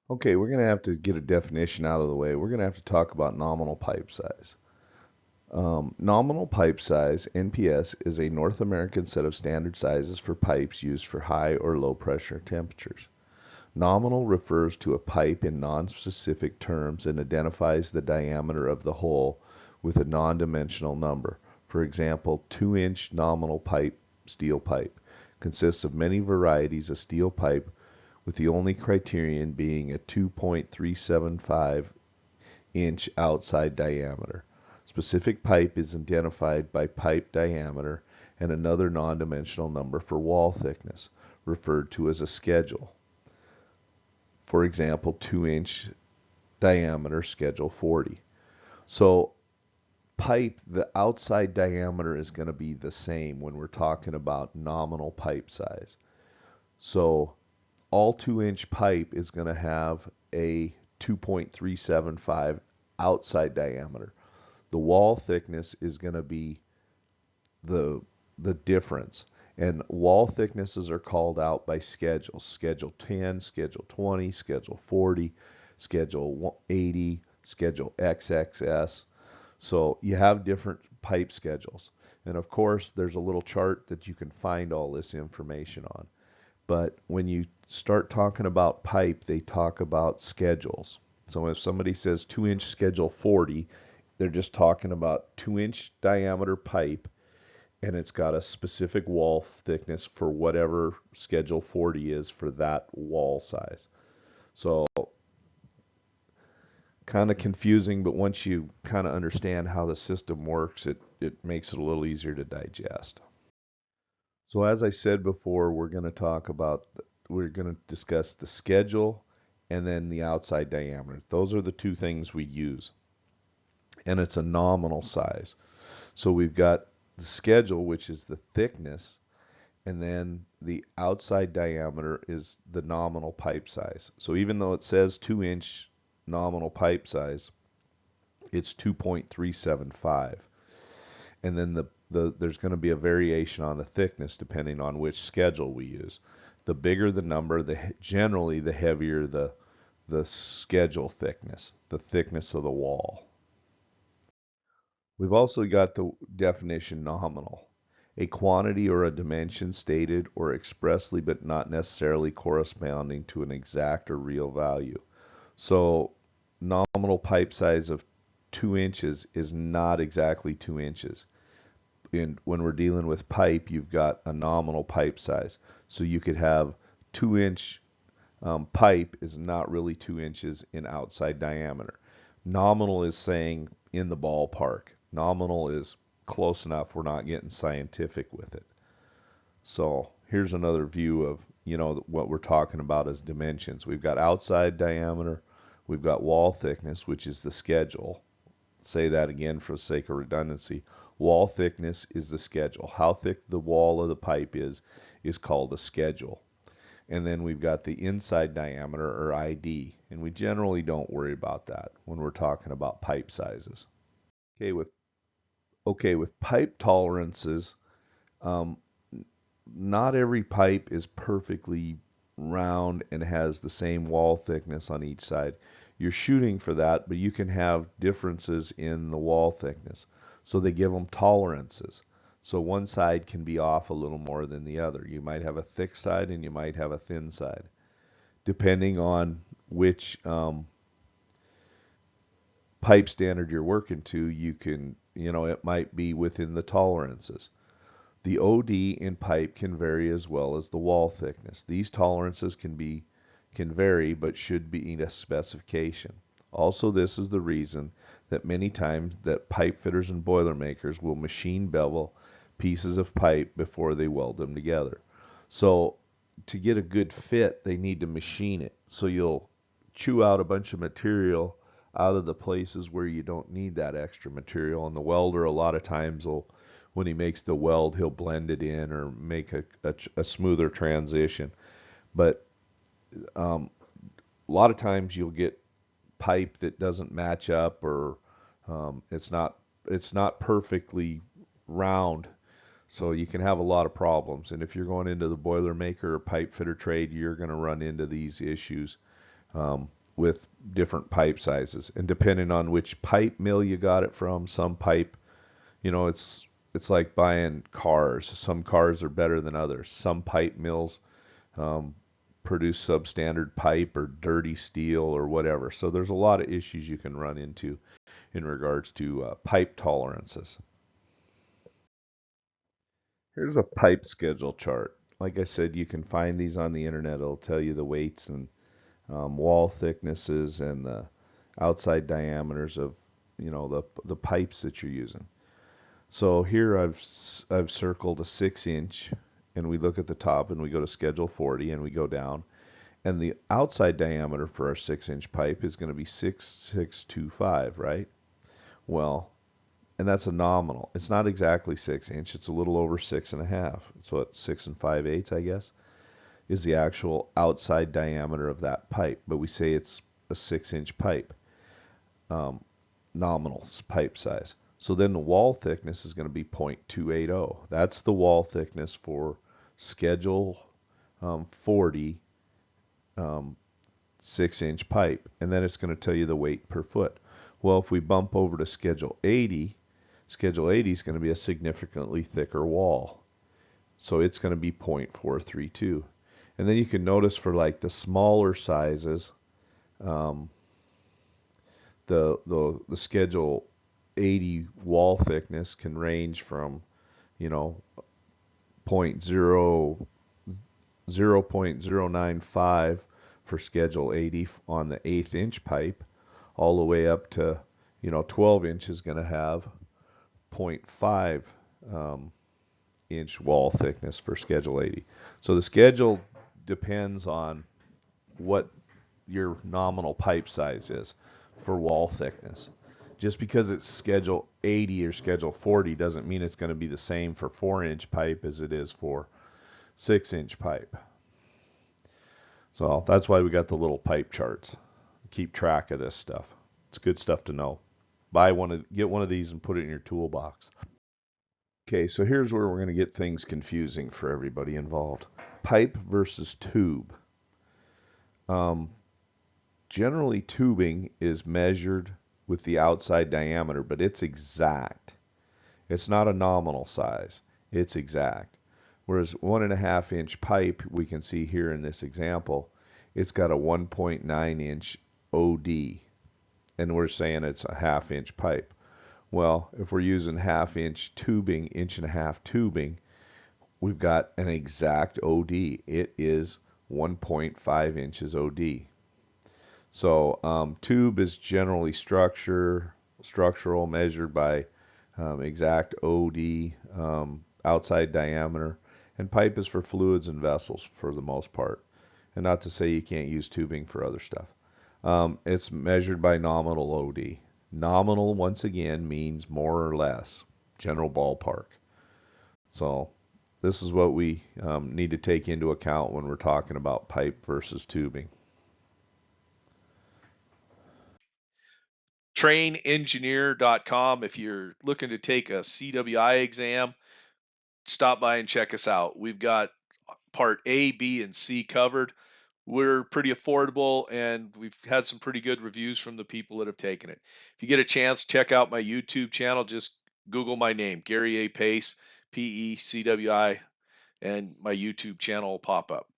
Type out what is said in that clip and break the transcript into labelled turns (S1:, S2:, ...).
S1: Okay, we're going to have to get a definition out of the way. We're going to have to talk about nominal pipe size. Nominal pipe size, NPS, is a North American set of standard sizes for pipes used for high or low pressure temperatures. Nominal refers to a pipe in non-specific terms and identifies the diameter of the hole with a non-dimensional number. For example, 2-inch nominal pipe steel pipe consists of many varieties of steel pipe with the only criterion being a 2.375-inch outside diameter. Specific pipe is identified by pipe diameter and another non-dimensional number for wall thickness, referred to as a schedule. For example, 2-inch diameter schedule 40. So pipe, the outside diameter is going to be the same when we're talking about nominal pipe size. So all 2-inch pipe is going to have a 2.375 outside diameter. The wall thickness is going to be the the difference. And wall thicknesses are called out by schedules. Schedule 10, Schedule 20, Schedule 40, Schedule 80, Schedule XXS. So you have different pipe schedules. And of course, there's a little chart that you can find all this information on. But when you start talking about pipe, they talk about schedules. So if somebody says 2-inch schedule 40, they're just talking about 2-inch diameter pipe, and it's got a specific wall thickness for whatever schedule 40 is for that wall size. So kind of confusing, but once you kind of understand how the system works, it makes it a little easier to digest. So as I said before, we're going to discuss the schedule and then the outside diameter. Those are the two things we use. And it's a nominal size. So we've got the schedule, which is the thickness, and then the outside diameter is the nominal pipe size. So even though it says 2-inch nominal pipe size, it's 2.375. And then there's going to be a variation on the thickness depending on which schedule we use. The bigger the number, generally the heavier the schedule thickness, the thickness of the wall. We've also got the definition nominal, a quantity or a dimension stated or expressly but not necessarily corresponding to an exact or real value. So nominal pipe size of 2 inches is not exactly 2 inches. When we're dealing with pipe, you've got a nominal pipe size. So you could have 2-inch pipe is not really 2 inches in outside diameter. Nominal is saying in the ballpark. Nominal is close enough. We're not getting scientific with it. So here's another view of, what we're talking about as dimensions. We've got outside diameter. We've got wall thickness, which is the schedule. Say that again for the sake of redundancy. Wall thickness is the schedule. How thick the wall of the pipe is called a schedule. And then we've got the inside diameter, or ID, and we generally don't worry about that when we're talking about pipe sizes. Okay, with pipe tolerances, um, not every pipe is perfectly round and has the same wall thickness on each side. You're shooting for that, but you can have differences in the wall thickness. So they give them tolerances. So one side can be off a little more than the other. You might have a thick side and you might have a thin side. Depending on which pipe standard you're working to, it might be within the tolerances. The OD in pipe can vary as well as the wall thickness. These tolerances can vary but should be a specification. Also, this is the reason that many times that pipe fitters and boilermakers will machine bevel pieces of pipe before they weld them together. So to get a good fit, they need to machine it. So you'll chew out a bunch of material out of the places where you don't need that extra material. And the welder, a lot of times, when he makes the weld, he'll blend it in or make a smoother transition. But a lot of times you'll get pipe that doesn't match up, or it's not perfectly round. So you can have a lot of problems. And if you're going into the boilermaker or pipe fitter trade, you're going to run into these issues with different pipe sizes. And depending on which pipe mill you got it from, some pipe, it's like buying cars. Some cars are better than others. Some pipe mills um, produce substandard pipe or dirty steel or whatever. So there's a lot of issues you can run into in regards to pipe tolerances. Here's a pipe schedule chart. Like I said, you can find these on the internet. It'll tell you the weights and wall thicknesses and the outside diameters of the pipes that you're using. So here I've circled a 6 inch, and we look at the top and we go to schedule 40 and we go down, and the outside diameter for our 6 inch pipe is going to be 6625, right? Well, and that's a nominal. It's not exactly 6 inch. It's a little over 6.5. So at 6 5/8, I guess, is the actual outside diameter of that pipe. But we say it's a 6 inch pipe, nominal pipe size. So then the wall thickness is going to be 0.280. That's the wall thickness for schedule 40 6 inch pipe. And then it's going to tell you the weight per foot. Well, if we bump over to schedule 80 is going to be a significantly thicker wall. So it's going to be 0.432. And then you can notice for like the smaller sizes, um, the schedule 80 wall thickness can range from, you know, 0.095 for schedule 80 on the 1/8 inch pipe, all the way up to, 12 inch is going to have 0.5 inch wall thickness for schedule 80. So the schedule depends on what your nominal pipe size is for wall thickness. Just because it's schedule 80 or schedule 40 doesn't mean it's going to be the same for 4 inch pipe as it is for 6 inch pipe. So that's why we got the little pipe charts. Keep track of this stuff. It's good stuff to know. Get one of these and put it in your toolbox. Okay, so here's where we're going to get things confusing for everybody involved. Pipe versus tube. Generally, tubing is measured with the outside diameter, but it's exact. It's not a nominal size. It's exact. Whereas 1.5 inch pipe, we can see here in this example, it's got a 1.9 inch OD, and we're saying it's a 1/2 inch pipe. Well, if we're using 1/2 inch tubing, 1.5 inch tubing, we've got an exact OD. It is 1.5 inches OD. So tube is generally structural, measured by exact OD, outside diameter, and pipe is for fluids and vessels for the most part. And not to say you can't use tubing for other stuff. It's measured by nominal OD. Nominal, once again, means more or less, general ballpark. So this is what we need to take into account when we're talking about pipe versus tubing.
S2: trainengineer.com. If you're looking to take a CWI exam, stop by and check us out. We've got part A, B, and C covered. We're pretty affordable, and we've had some pretty good reviews from the people that have taken it. If you get a chance, check out my YouTube channel. Just Google my name, Gary A. Pace, PECWI, and my YouTube channel will pop up.